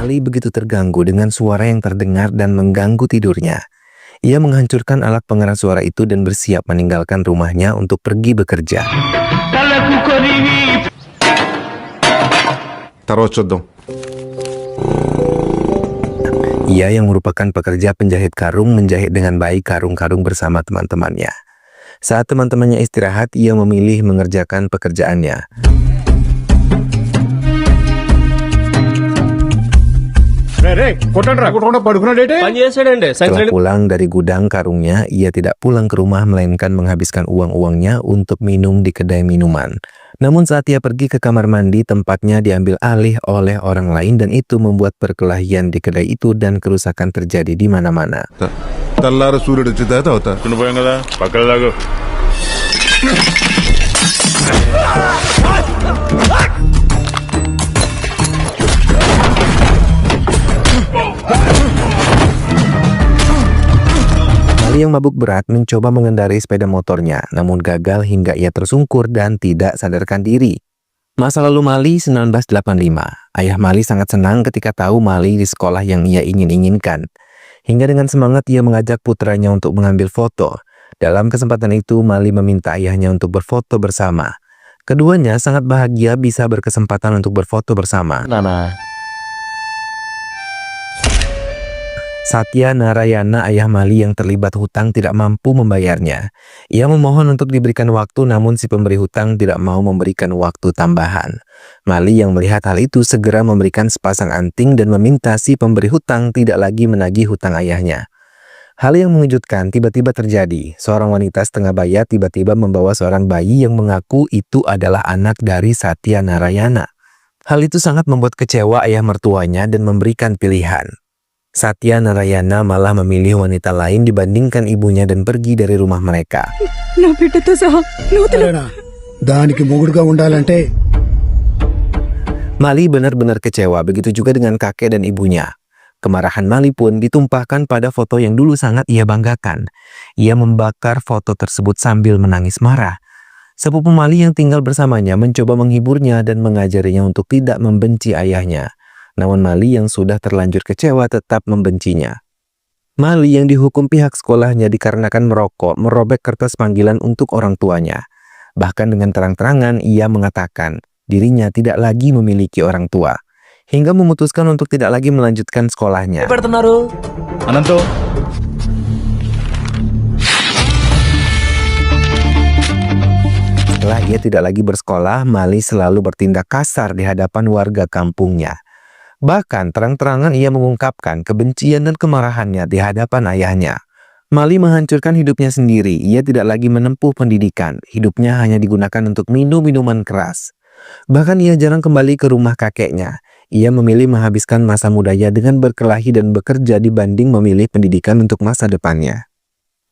Mali begitu terganggu dengan suara yang terdengar dan mengganggu tidurnya. Ia menghancurkan alat pengeras suara itu dan bersiap meninggalkan rumahnya untuk pergi bekerja. Taruh dong. Ia yang merupakan pekerja penjahit karung menjahit dengan baik karung-karung bersama teman-temannya. Saat teman-temannya istirahat, ia memilih mengerjakan pekerjaannya. Setelah pulang dari gudang karungnya, ia tidak pulang ke rumah melainkan menghabiskan uang-uangnya untuk minum di kedai minuman. Namun saat ia pergi ke kamar mandi, tempatnya diambil alih oleh orang lain dan itu membuat perkelahian di kedai itu dan kerusakan terjadi di mana-mana. Mali yang mabuk berat mencoba mengendarai sepeda motornya, namun gagal hingga ia tersungkur dan tidak sadarkan diri. Masa lalu Mali 1985. Ayah Mali sangat senang ketika tahu Mali di sekolah yang ia ingin-inginkan. Hingga dengan semangat ia mengajak putranya untuk mengambil foto. Dalam kesempatan itu, Mali meminta ayahnya untuk berfoto bersama. Keduanya sangat bahagia bisa berkesempatan untuk berfoto bersama. Satya Narayana, ayah Mali yang terlibat hutang, tidak mampu membayarnya. Ia memohon untuk diberikan waktu, namun si pemberi hutang tidak mau memberikan waktu tambahan. Mali yang melihat hal itu segera memberikan sepasang anting dan meminta si pemberi hutang tidak lagi menagih hutang ayahnya. Hal yang mengejutkan tiba-tiba terjadi. Seorang wanita setengah baya tiba-tiba membawa seorang bayi yang mengaku itu adalah anak dari Satya Narayana. Hal itu sangat membuat kecewa ayah mertuanya dan memberikan pilihan. Satya Narayana malah memilih wanita lain dibandingkan ibunya dan pergi dari rumah mereka. Mali benar-benar kecewa, begitu juga dengan kakek dan ibunya. Kemarahan Mali pun ditumpahkan pada foto yang dulu sangat ia banggakan. Ia membakar foto tersebut sambil menangis marah. Sepupu Mali yang tinggal bersamanya mencoba menghiburnya dan mengajarinya untuk tidak membenci ayahnya. Namun Mali yang sudah terlanjur kecewa tetap membencinya. Mali yang dihukum pihak sekolahnya dikarenakan merokok, merobek kertas panggilan untuk orang tuanya. Bahkan dengan terang-terangan ia mengatakan dirinya tidak lagi memiliki orang tua. Hingga memutuskan untuk tidak lagi melanjutkan sekolahnya. Setelah ia tidak lagi bersekolah, Mali selalu bertindak kasar di hadapan warga kampungnya. Bahkan terang-terangan ia mengungkapkan kebencian dan kemarahannya di hadapan ayahnya. Mali menghancurkan hidupnya sendiri. Ia tidak lagi menempuh pendidikan. Hidupnya hanya digunakan untuk minum minuman keras. Bahkan ia jarang kembali ke rumah kakeknya. Ia memilih menghabiskan masa mudanya dengan berkelahi dan bekerja dibanding memilih pendidikan untuk masa depannya.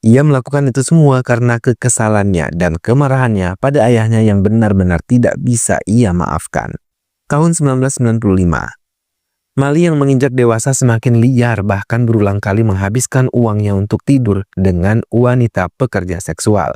Ia melakukan itu semua karena kekesalannya dan kemarahannya pada ayahnya yang benar-benar tidak bisa ia maafkan. Tahun 1995. Mali yang menginjak dewasa semakin liar, bahkan berulang kali menghabiskan uangnya untuk tidur dengan wanita pekerja seksual.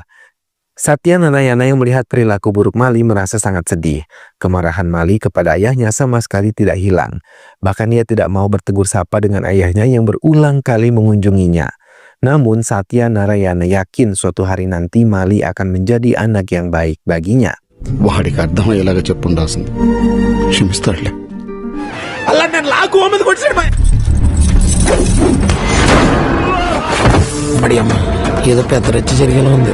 Satya Narayana yang melihat perilaku buruk Mali merasa sangat sedih. Kemarahan Mali kepada ayahnya sama sekali tidak hilang. Bahkan ia tidak mau bertegur sapa dengan ayahnya yang berulang kali mengunjunginya. Namun Satya Narayana yakin suatu hari nanti Mali akan menjadi anak yang baik baginya. ఏదో పెద్ద రచ్చ జరిగేలా ఉంది.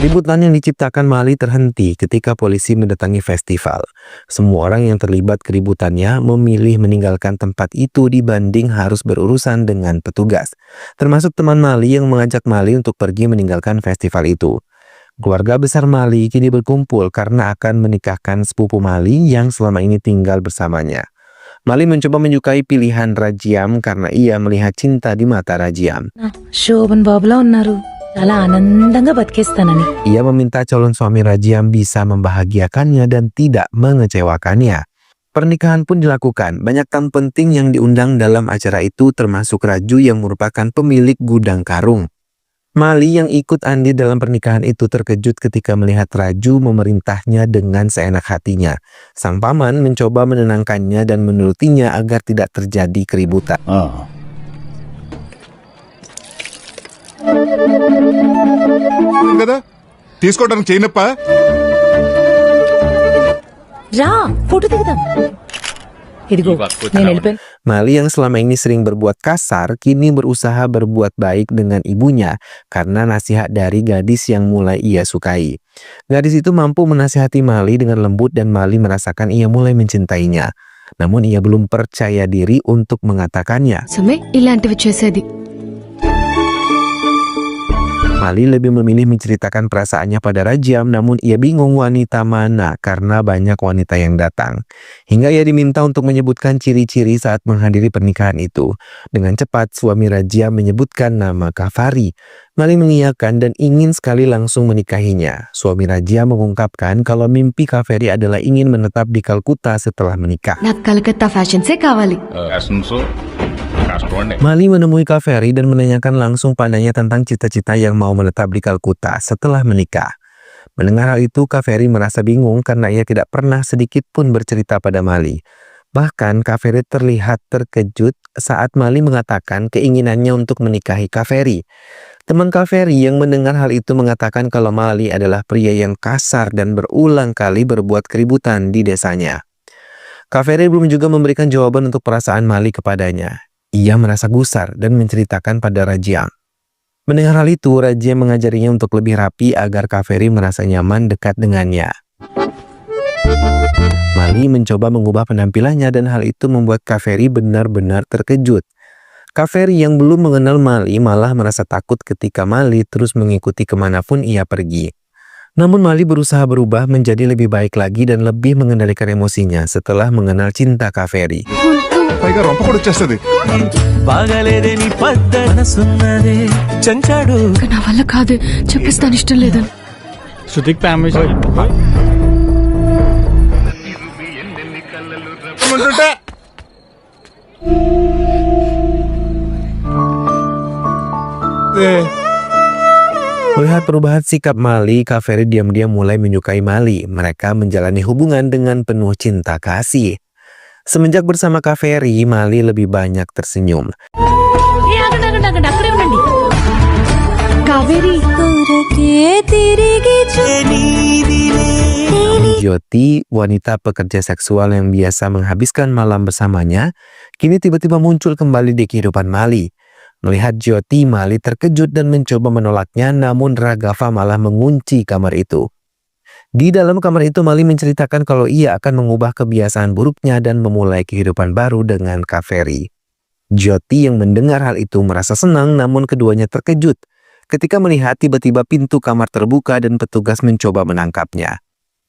Keributan yang diciptakan Mali terhenti ketika polisi mendatangi festival. Semua orang yang terlibat keributannya memilih meninggalkan tempat itu dibanding harus berurusan dengan petugas. Termasuk teman Mali yang mengajak Mali untuk pergi meninggalkan festival itu. Keluarga besar Mali kini berkumpul karena akan menikahkan sepupu Mali yang selama ini tinggal bersamanya. Mali mencoba menyukai pilihan Rajiam karena ia melihat cinta di mata Rajiam. Shobhan బాబులా ఉన్నారు. చాలా ఆనందంగా బతికేస్తానని. Ia meminta calon suami Rajiam bisa membahagiakannya dan tidak mengecewakannya. Pernikahan pun dilakukan. Banyak tamu penting yang diundang dalam acara itu termasuk Raju yang merupakan pemilik gudang karung. Mali yang ikut andil dalam pernikahan itu terkejut ketika melihat Raju memerintahnya dengan seenak hatinya. Sang paman mencoba menenangkannya dan menurutinya agar tidak terjadi keributan. కదా తీసుకోవడానికి చేయనప్ప రా ఫోటో దిగుదాం ఇదిగో నేను వెళ్ళిపోయాను Mali yang selama ini sering berbuat kasar, kini berusaha berbuat baik dengan ibunya karena nasihat dari gadis yang mulai ia sukai. Gadis itu mampu menasihati Mali dengan lembut dan Mali merasakan ia mulai mencintainya. Namun ia belum percaya diri untuk mengatakannya. సమయం ఇలాంటివి చేసేది Mali lebih memilih menceritakan perasaannya pada Rajam, namun ia bingung wanita mana karena banyak wanita yang datang. Hingga ia diminta untuk menyebutkan ciri-ciri saat menghadiri pernikahan itu. Dengan cepat, suami Rajam menyebutkan nama Kafari. Mali mengiyakan dan ingin sekali langsung menikahinya. Suami Rajam mengungkapkan kalau mimpi Kafari adalah ingin menetap di Kalkuta setelah menikah. నాకు కలకత్తా ఫ్యాషన్సే కావాలి Mali menemui Kaferi dan menanyakan langsung padanya tentang cita-cita yang mau menetap di Kalkuta setelah menikah. Mendengar hal itu, Kaferi merasa bingung karena ia tidak pernah sedikit pun bercerita pada Mali. Bahkan Kaferi terlihat terkejut saat Mali mengatakan keinginannya untuk menikahi Kaferi. Teman Kaferi yang mendengar hal itu mengatakan kalau Mali adalah pria yang kasar dan berulang kali berbuat keributan di desanya. Kaferi belum juga memberikan jawaban untuk perasaan Mali kepadanya. Ia merasa gusar dan menceritakan pada Rajiang. Mendengar hal itu, Rajiang mengajarinya untuk lebih rapi agar Kaferi merasa nyaman dekat dengannya. Mali mencoba mengubah penampilannya dan hal itu membuat Kaferi benar-benar terkejut. Kaferi yang belum mengenal Mali malah merasa takut ketika Mali terus mengikuti kemanapun ia pergi. Namun Mali berusaha berubah menjadi lebih baik lagi dan lebih mengendalikan emosinya setelah mengenal cinta Kaferi. పైగా రొంప కూడా వచ్చేస్తుంది బాగలేదని పద్దనసున్నదే చంచాడు ఇంకా నా వల్ల కాదు చెప్పేస్తాను ఇష్టం లేదని శృతికి ఫ్యామిలీ ఉంటుంటే Melihat perubahan sikap Mali, Kaferi diam-diam mulai menyukai Mali. Mereka menjalani hubungan dengan penuh cinta kasih. Semenjak bersama Kaferi, Mali lebih banyak tersenyum. అక్కడే ఉండండి Kaveri Jyoti, wanita pekerja seksual yang biasa menghabiskan malam bersamanya, kini tiba-tiba muncul kembali di kehidupan Mali. Melihat Jyoti, Mali terkejut dan mencoba menolaknya, namun Raghav malah mengunci kamar itu. Di dalam kamar itu, Mali menceritakan kalau ia akan mengubah kebiasaan buruknya dan memulai kehidupan baru dengan Kaferi. Jyoti yang mendengar hal itu merasa senang, namun keduanya terkejut ketika melihat tiba-tiba pintu kamar terbuka dan petugas mencoba menangkapnya.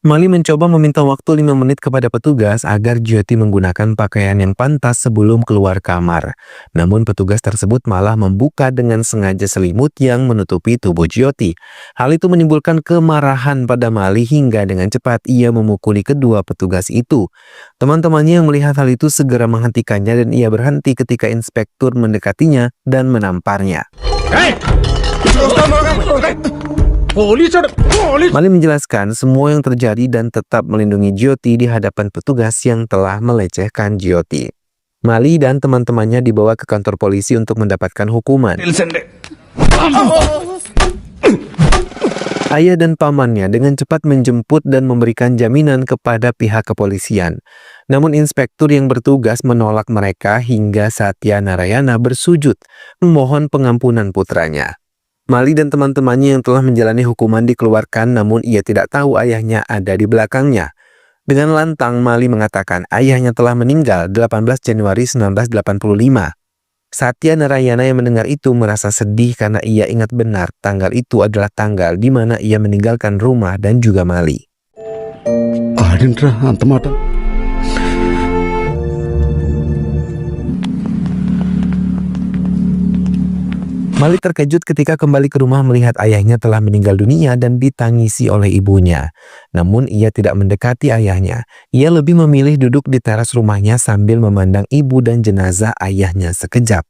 Mali mencoba meminta waktu 5 menit kepada petugas agar Jyoti menggunakan pakaian yang pantas sebelum keluar kamar. Namun petugas tersebut malah membuka dengan sengaja selimut yang menutupi tubuh Jyoti. Hal itu menimbulkan kemarahan pada Mali hingga dengan cepat ia memukuli kedua petugas itu. Teman-temannya yang melihat hal itu segera menghentikannya dan ia berhenti ketika inspektur mendekatinya dan menamparnya. Mali menjelaskan semua yang terjadi dan tetap melindungi Jyoti di hadapan petugas yang telah melecehkan Jyoti. Mali dan teman-temannya dibawa ke kantor polisi untuk mendapatkan hukuman. Ayah dan pamannya dengan cepat menjemput dan memberikan jaminan kepada pihak kepolisian. Namun inspektur yang bertugas menolak mereka hingga Satya Narayana bersujud memohon pengampunan putranya. Mali dan teman-temannya yang telah menjalani hukuman dikeluarkan, namun ia tidak tahu ayahnya ada di belakangnya. Dengan lantang, Mali mengatakan ayahnya telah meninggal 18 Januari 1985. Satya Narayana yang mendengar itu merasa sedih karena ia ingat benar tanggal itu adalah tanggal di mana ia meninggalkan rumah dan juga Mali. ఆడింట్రా అంత మాట Mali terkejut ketika kembali ke rumah melihat ayahnya telah meninggal dunia dan ditangisi oleh ibunya. Namun ia tidak mendekati ayahnya. Ia lebih memilih duduk di teras rumahnya sambil memandang ibu dan jenazah ayahnya sekejap.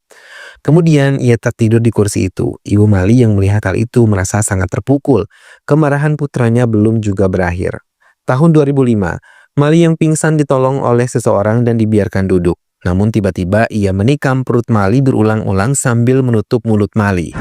Kemudian ia tertidur di kursi itu. Ibu Mali yang melihat hal itu merasa sangat terpukul. Kemarahan putranya belum juga berakhir. Tahun 2005, Mali yang pingsan ditolong oleh seseorang dan dibiarkan duduk. Namun tiba-tiba ia menikam perut Mali berulang-ulang sambil menutup mulut Mali.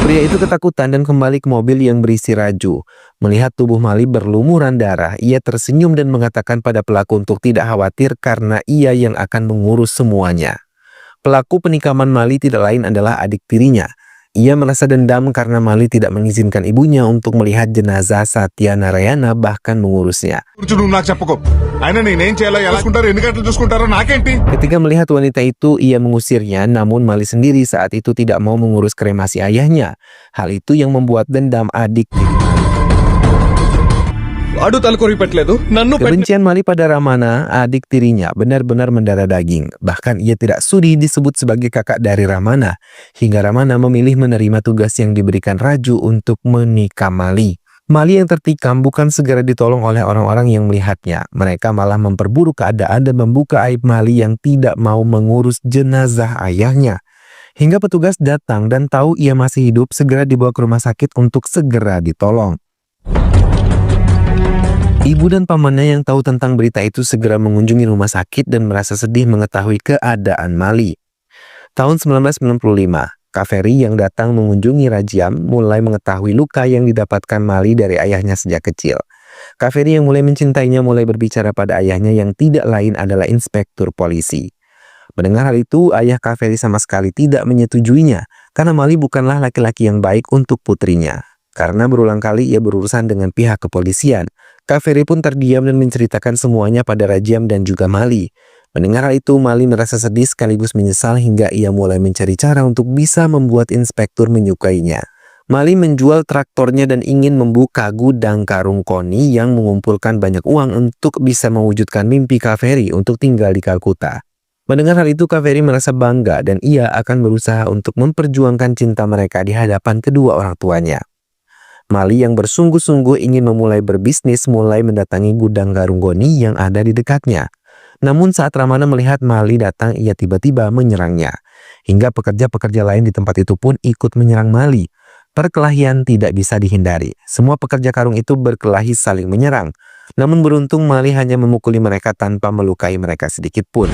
Pria itu ketakutan dan kembali ke mobil yang berisi Raju. Melihat tubuh Mali berlumuran darah, ia tersenyum dan mengatakan pada pelaku untuk tidak khawatir karena ia yang akan mengurus semuanya. Pelaku penikaman Mali tidak lain adalah adik tirinya. Ia merasa dendam karena Mali tidak mengizinkan ibunya untuk melihat jenazah Satya Narayana bahkan mengurusnya. గురించి నువ్వు నాకు చెప్పుకో ఆయన నేనేం చేయాలో ఎలా చూసుకుంటారో ఎన్ని గంటలు చూసుకుంటారో నాకేంటి Ketika melihat wanita itu, ia mengusirnya, namun Mali sendiri saat itu tidak mau mengurus kremasi ayahnya. Hal itu yang membuat dendam adik tiri. వాడు తలకొరి పెట్టలేదు నన్ను Kebencian Mali pada Ramana, adik tirinya, benar-benar mendarah daging. Bahkan ia tidak sudi disebut sebagai kakak dari Ramana, hingga Ramana memilih menerima tugas yang diberikan Raju untuk menikam Mali. Mali yang tertikam bukan segera ditolong oleh orang-orang yang melihatnya. Mereka malah memperburuk keadaan dan membuka aib Mali yang tidak mau mengurus jenazah ayahnya. Hingga petugas datang dan tahu ia masih hidup, segera dibawa ke rumah sakit untuk segera ditolong. Ibu dan pamannya yang tahu tentang berita itu segera mengunjungi rumah sakit dan merasa sedih mengetahui keadaan Mali. Tahun 1995, Kaveri yang datang mengunjungi Rajiam mulai mengetahui luka yang didapatkan Mali dari ayahnya sejak kecil. Kaveri yang mulai mencintainya mulai berbicara pada ayahnya yang tidak lain adalah inspektur polisi. Mendengar hal itu, ayah Kaveri sama sekali tidak menyetujuinya karena Mali bukanlah laki-laki yang baik untuk putrinya. Karena berulang kali ia berurusan dengan pihak kepolisian, Kaveri pun terdiam dan menceritakan semuanya pada Rajiam dan juga Mali. Mendengar hal itu, Mali merasa sedih sekaligus menyesal hingga ia mulai mencari cara untuk bisa membuat inspektur menyukainya. Mali menjual traktornya dan ingin membuka gudang karung koni yang mengumpulkan banyak uang untuk bisa mewujudkan mimpi Kaveri untuk tinggal di Kalkuta. Mendengar hal itu, Kaveri merasa bangga dan ia akan berusaha untuk memperjuangkan cinta mereka di hadapan kedua orang tuanya. Mali yang bersungguh-sungguh ingin memulai berbisnis mulai mendatangi gudang karung koni yang ada di dekatnya. Namun saat Ramana melihat Mali datang, ia tiba-tiba menyerangnya. Hingga pekerja-pekerja lain di tempat itu pun ikut menyerang Mali. Perkelahian tidak bisa dihindari. Semua pekerja karung itu berkelahi saling menyerang. Namun beruntung Mali hanya memukuli mereka tanpa melukai mereka sedikit pun.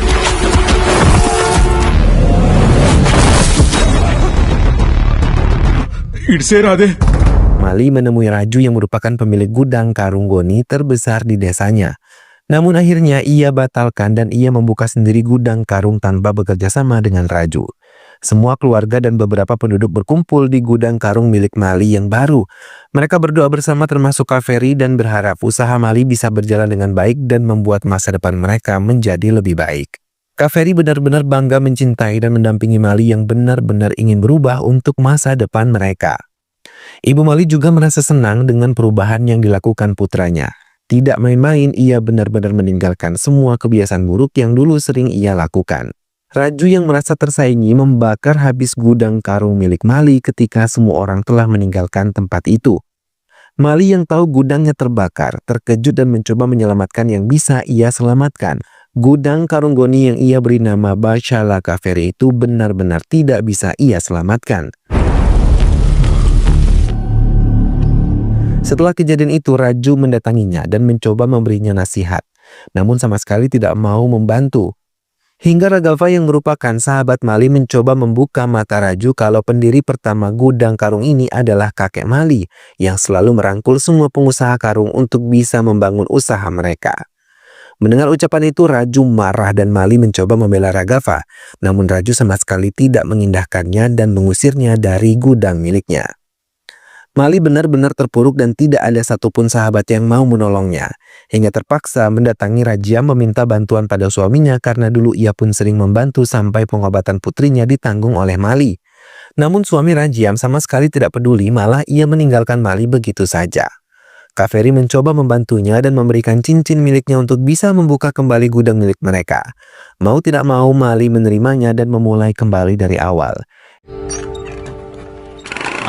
ఇడిసేరా అదే Mali menemui Raju yang merupakan pemilik gudang karung goni terbesar di desanya. Namun akhirnya ia batalkan dan ia membuka sendiri gudang karung tanpa bekerja sama dengan Raju. Semua keluarga dan beberapa penduduk berkumpul di gudang karung milik Mali yang baru. Mereka berdoa bersama termasuk Kaveri dan berharap usaha Mali bisa berjalan dengan baik dan membuat masa depan mereka menjadi lebih baik. Kaveri benar-benar bangga mencintai dan mendampingi Mali yang benar-benar ingin berubah untuk masa depan mereka. Ibu Mali juga merasa senang dengan perubahan yang dilakukan putranya. Tidak main-main, ia benar-benar meninggalkan semua kebiasaan buruk yang dulu sering ia lakukan. Raju yang merasa tersaingi membakar habis gudang karung milik Mali ketika semua orang telah meninggalkan tempat itu. Mali yang tahu gudangnya terbakar, terkejut dan mencoba menyelamatkan yang bisa ia selamatkan. Gudang karung goni yang ia beri nama Bashala Kaveri itu benar-benar tidak bisa ia selamatkan. Setelah kejadian itu, Raju mendatanginya dan mencoba memberinya nasihat. Namun sama sekali tidak mau membantu. Hingga Raghav yang merupakan sahabat Mali mencoba membuka mata Raju kalau pendiri pertama gudang karung ini adalah kakek Mali yang selalu merangkul semua pengusaha karung untuk bisa membangun usaha mereka. Mendengar ucapan itu, Raju marah dan Mali mencoba membela Raghav. Namun Raju sama sekali tidak mengindahkannya dan mengusirnya dari gudang miliknya. Mali benar-benar terpuruk dan tidak ada satupun sahabat yang mau menolongnya. Hingga terpaksa mendatangi Rajiam meminta bantuan pada suaminya karena dulu ia pun sering membantu sampai pengobatan putrinya ditanggung oleh Mali. Namun suami Rajiam sama sekali tidak peduli, malah ia meninggalkan Mali begitu saja. Kaveri mencoba membantunya dan memberikan cincin miliknya untuk bisa membuka kembali gudang milik mereka. Mau tidak mau, Mali menerimanya dan memulai kembali dari awal.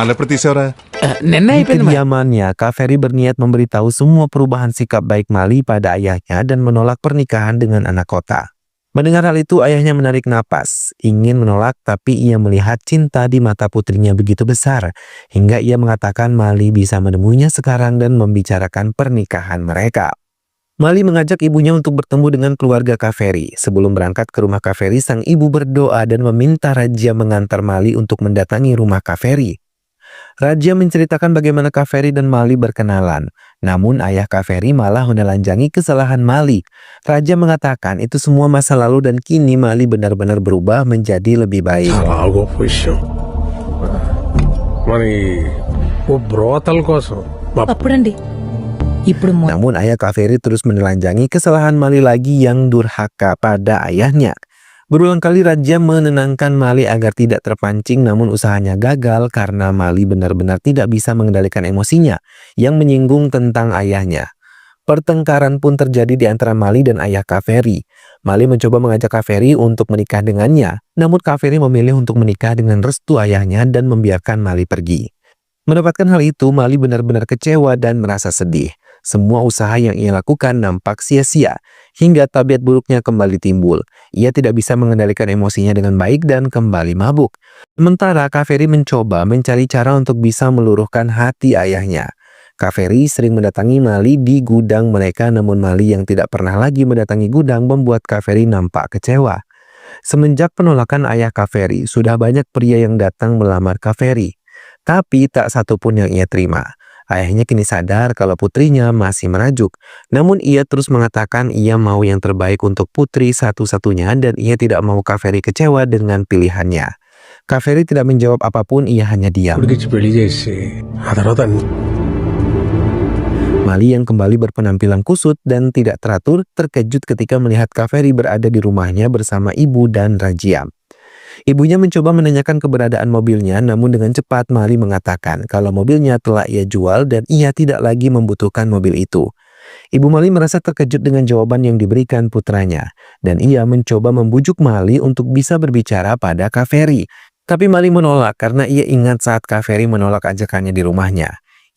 Alepet తీసావురా Di kediamannya, Kaveri berniat memberitahu semua perubahan sikap baik Mali pada ayahnya dan menolak pernikahan dengan anak kota. Mendengar hal itu, ayahnya menarik napas, ingin menolak, tapi ia melihat cinta di mata putrinya begitu besar, hingga ia mengatakan Mali bisa menemuinya sekarang dan membicarakan pernikahan mereka. Mali mengajak ibunya untuk bertemu dengan keluarga Kaveri. Sebelum berangkat ke rumah Kaveri, sang ibu berdoa dan meminta Raja mengantar Mali untuk mendatangi rumah Kaveri. Raja menceritakan bagaimana Kaveri dan Mali berkenalan. Namun ayah Kaveri malah menelanjangi kesalahan Mali. Raja mengatakan itu semua masa lalu dan kini Mali benar-benar berubah menjadi lebih baik. చాలా గొప్ప విషయం మరి ఓ బ్రోతల కోసం అప్పుడండి ఇప్పుడు Namun ayah Kaveri terus menelanjangi kesalahan Mali lagi yang durhaka pada ayahnya. Berulang kali Raja menenangkan Mali agar tidak terpancing, namun usahanya gagal karena Mali benar-benar tidak bisa mengendalikan emosinya yang menyinggung tentang ayahnya. Pertengkaran pun terjadi di antara Mali dan ayah Kaveri. Mali mencoba mengajak Kaveri untuk menikah dengannya, namun Kaveri memilih untuk menikah dengan restu ayahnya dan membiarkan Mali pergi. Mendapatkan hal itu, Mali benar-benar kecewa dan merasa sedih. Semua usaha yang ia lakukan nampak sia-sia, hingga tabiat buruknya kembali timbul. Ia tidak bisa mengendalikan emosinya dengan baik dan kembali mabuk. Sementara Kaveri mencoba mencari cara untuk bisa meluruhkan hati ayahnya. Kaveri sering mendatangi Mali di gudang mereka, namun Mali yang tidak pernah lagi mendatangi gudang membuat Kaveri nampak kecewa. Semenjak penolakan ayah Kaveri, sudah banyak pria yang datang melamar Kaveri, tapi tak satu pun yang ia terima. Ayahnya kini sadar kalau putrinya masih merajuk, namun ia terus mengatakan ia mau yang terbaik untuk putri satu-satunya dan ia tidak mau Kaveri kecewa dengan pilihannya. Kaveri tidak menjawab apapun, ia hanya diam. ఉడికిచ్చి పెళ్లి చేసి ఆ తర్వాత Mali yang kembali berpenampilan kusut dan tidak teratur terkejut ketika melihat Kaveri berada di rumahnya bersama ibu dan Rajia. Ibunya mencoba menanyakan keberadaan mobilnya, namun dengan cepat Mali mengatakan kalau mobilnya telah ia jual dan ia tidak lagi membutuhkan mobil itu. Ibu Mali merasa terkejut dengan jawaban yang diberikan putranya, dan ia mencoba membujuk Mali untuk bisa berbicara pada Kaveri. Tapi Mali menolak karena ia ingat saat Kaveri menolak ajakannya di rumahnya.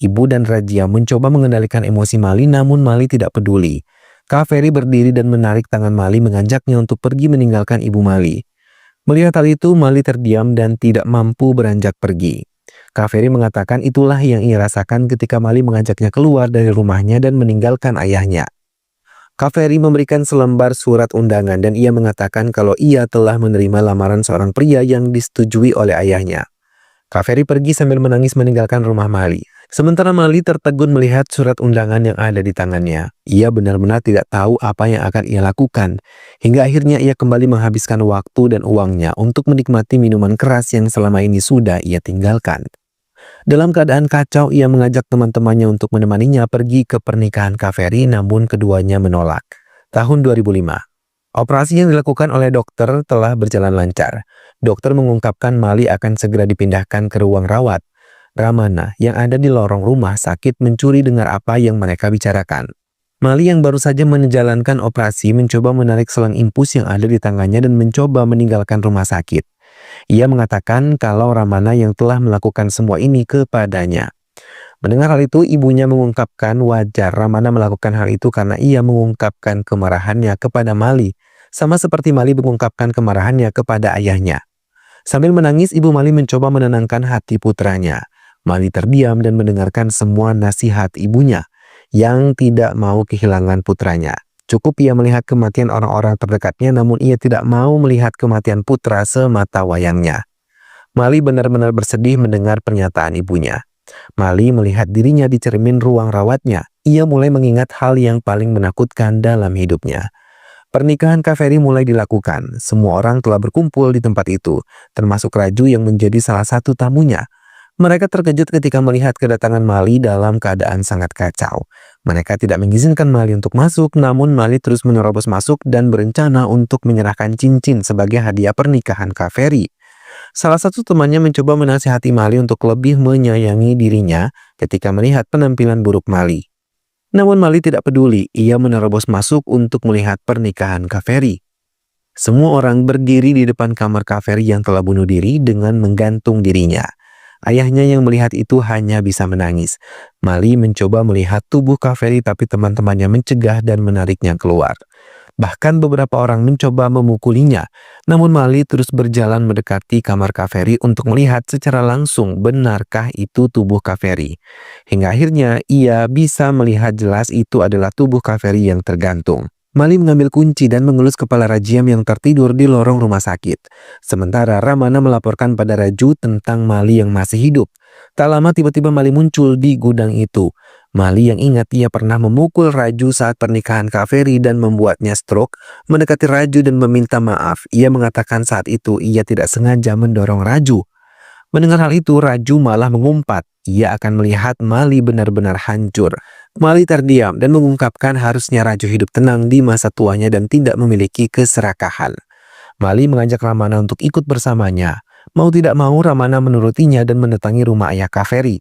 Ibu dan Rajia mencoba mengendalikan emosi Mali, namun Mali tidak peduli. Kaveri berdiri dan menarik tangan Mali mengajaknya untuk pergi meninggalkan ibu Mali. Melihat hal itu, Mali terdiam dan tidak mampu beranjak pergi. Kaveri mengatakan itulah yang ia rasakan ketika Mali mengajaknya keluar dari rumahnya dan meninggalkan ayahnya. Kaveri memberikan selembar surat undangan dan ia mengatakan kalau ia telah menerima lamaran seorang pria yang disetujui oleh ayahnya. Kaveri pergi sambil menangis meninggalkan rumah Mali. Sementara Mali tertegun melihat surat undangan yang ada di tangannya. Ia benar-benar tidak tahu apa yang akan ia lakukan. Hingga akhirnya ia kembali menghabiskan waktu dan uangnya untuk menikmati minuman keras yang selama ini sudah ia tinggalkan. Dalam keadaan kacau, ia mengajak teman-temannya untuk menemaninya pergi ke pernikahan Kaveri, namun keduanya menolak. Tahun 2005. Operasi yang dilakukan oleh dokter telah berjalan lancar. Dokter mengungkapkan Mali akan segera dipindahkan ke ruang rawat. Ramana yang ada di lorong rumah sakit mencuri dengar apa yang mereka bicarakan. Mali yang baru saja menjalankan operasi mencoba menarik selang impus yang ada di tangannya dan mencoba meninggalkan rumah sakit. Ia mengatakan kalau Ramana yang telah melakukan semua ini kepadanya. Mendengar hal itu, ibunya mengungkapkan wajar Ramana melakukan hal itu karena ia mengungkapkan kemarahannya kepada Mali, sama seperti Mali mengungkapkan kemarahannya kepada ayahnya. Sambil menangis, ibu Mali mencoba menenangkan hati putranya. Mali terdiam dan mendengarkan semua nasihat ibunya yang tidak mau kehilangan putranya. Cukup ia melihat kematian orang-orang terdekatnya, namun ia tidak mau melihat kematian putra semata wayangnya. Mali benar-benar bersedih mendengar pernyataan ibunya. Mali melihat dirinya di cermin ruang rawatnya. Ia mulai mengingat hal yang paling menakutkan dalam hidupnya. Pernikahan Kaveri mulai dilakukan. Semua orang telah berkumpul di tempat itu, termasuk Raju yang menjadi salah satu tamunya. Mereka terkejut ketika melihat kedatangan Mali dalam keadaan sangat kacau. Mereka tidak mengizinkan Mali untuk masuk, namun Mali terus menerobos masuk dan berencana untuk menyerahkan cincin sebagai hadiah pernikahan Kaveri. Salah satu temannya mencoba menasihati Mali untuk lebih menyayangi dirinya ketika melihat penampilan buruk Mali. Namun Mali tidak peduli, ia menerobos masuk untuk melihat pernikahan Kaveri. Semua orang berdiri di depan kamar Kaveri yang telah bunuh diri dengan menggantung dirinya. Ayahnya yang melihat itu hanya bisa menangis. Mali mencoba melihat tubuh Kaveri tapi teman-temannya mencegah dan menariknya keluar. Bahkan beberapa orang mencoba memukulinya. Namun Mali terus berjalan mendekati kamar Kaveri untuk melihat secara langsung benarkah itu tubuh Kaveri. Hingga akhirnya ia bisa melihat jelas itu adalah tubuh Kaveri yang tergantung. Mali mengambil kunci dan mengelus kepala Rajiam yang tertidur di lorong rumah sakit. Sementara Ramana melaporkan pada Raju tentang Mali yang masih hidup. Tak lama tiba-tiba Mali muncul di gudang itu. Mali yang ingat ia pernah memukul Raju saat pernikahan Kaveri dan membuatnya stroke, mendekati Raju dan meminta maaf. Ia mengatakan saat itu ia tidak sengaja mendorong Raju. Mendengar hal itu, Raju malah mengumpat. Ia akan melihat Mali benar-benar hancur. Mali terdiam dan mengungkapkan harusnya Raju hidup tenang di masa tuanya dan tidak memiliki keserakahan. Mali mengajak Ramana untuk ikut bersamanya. Mau tidak mau Ramana menurutinya dan mendatangi rumah ayah Kaveri.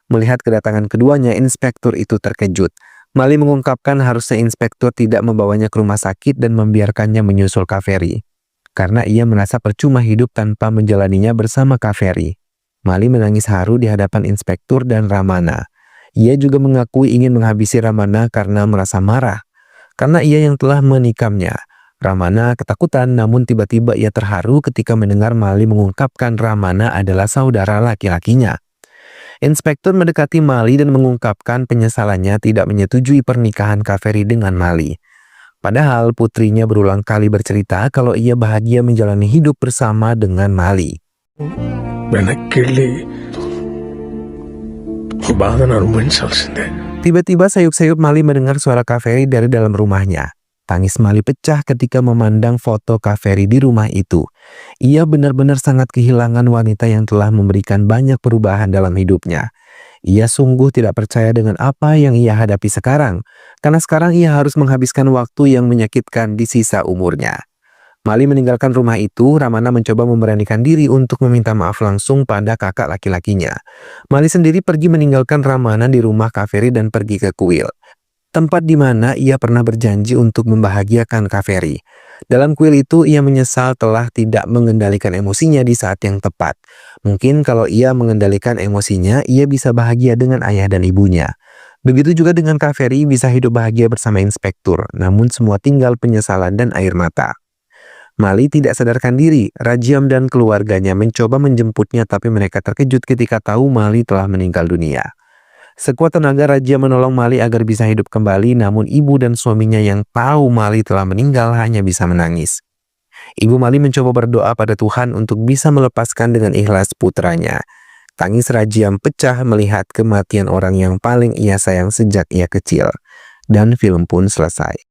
Melihat kedatangan keduanya, inspektur itu terkejut. Mali mengungkapkan harusnya inspektur tidak membawanya ke rumah sakit dan membiarkannya menyusul Kaveri. Karena ia merasa percuma hidup tanpa menjalaninya bersama Kaveri. Mali menangis haru di hadapan inspektur dan Ramana. Ia juga mengakui ingin menghabisi Ramana karena merasa marah. Karena ia yang telah menikamnya. Ramana ketakutan namun tiba-tiba ia terharu ketika mendengar Mali mengungkapkan Ramana adalah saudara laki-lakinya. Inspektur mendekati Mali dan mengungkapkan penyesalannya tidak menyetujui pernikahan Kaveri dengan Mali. Padahal putrinya berulang kali bercerita kalau ia bahagia menjalani hidup bersama dengan Mali. వెనక్కెళ్ళి బాధను అనుభవించాల్సిందే. Tiba-tiba sayup-sayup Mali mendengar suara Kaveri dari dalam rumahnya. Tangis Mali pecah ketika memandang foto Kaveri di rumah itu. Ia benar-benar sangat kehilangan wanita yang telah memberikan banyak perubahan dalam hidupnya. Ia sungguh tidak percaya dengan apa yang ia hadapi sekarang, karena sekarang ia harus menghabiskan waktu yang menyakitkan di sisa umurnya. Mali meninggalkan rumah itu, Ramana mencoba memberanikan diri untuk meminta maaf langsung pada kakak laki-lakinya. Mali sendiri pergi meninggalkan Ramana di rumah Kaveri dan pergi ke kuil. Tempat di mana ia pernah berjanji untuk membahagiakan Kaveri. Dalam kuil itu ia menyesal telah tidak mengendalikan emosinya di saat yang tepat. Mungkin kalau ia mengendalikan emosinya, ia bisa bahagia dengan ayah dan ibunya. Begitu juga dengan Kaveri bisa hidup bahagia bersama inspektur, namun semua tinggal penyesalan dan air mata. Mali tidak sadarkan diri, Rajiam dan keluarganya mencoba menjemputnya tapi mereka terkejut ketika tahu Mali telah meninggal dunia. Sekuat tenaga Rajiam menolong Mali agar bisa hidup kembali, namun ibu dan suaminya yang tahu Mali telah meninggal hanya bisa menangis. Ibu Mali mencoba berdoa pada Tuhan untuk bisa melepaskan dengan ikhlas putranya. Tangis Rajiam pecah melihat kematian orang yang paling ia sayang sejak ia kecil. Dan film pun selesai.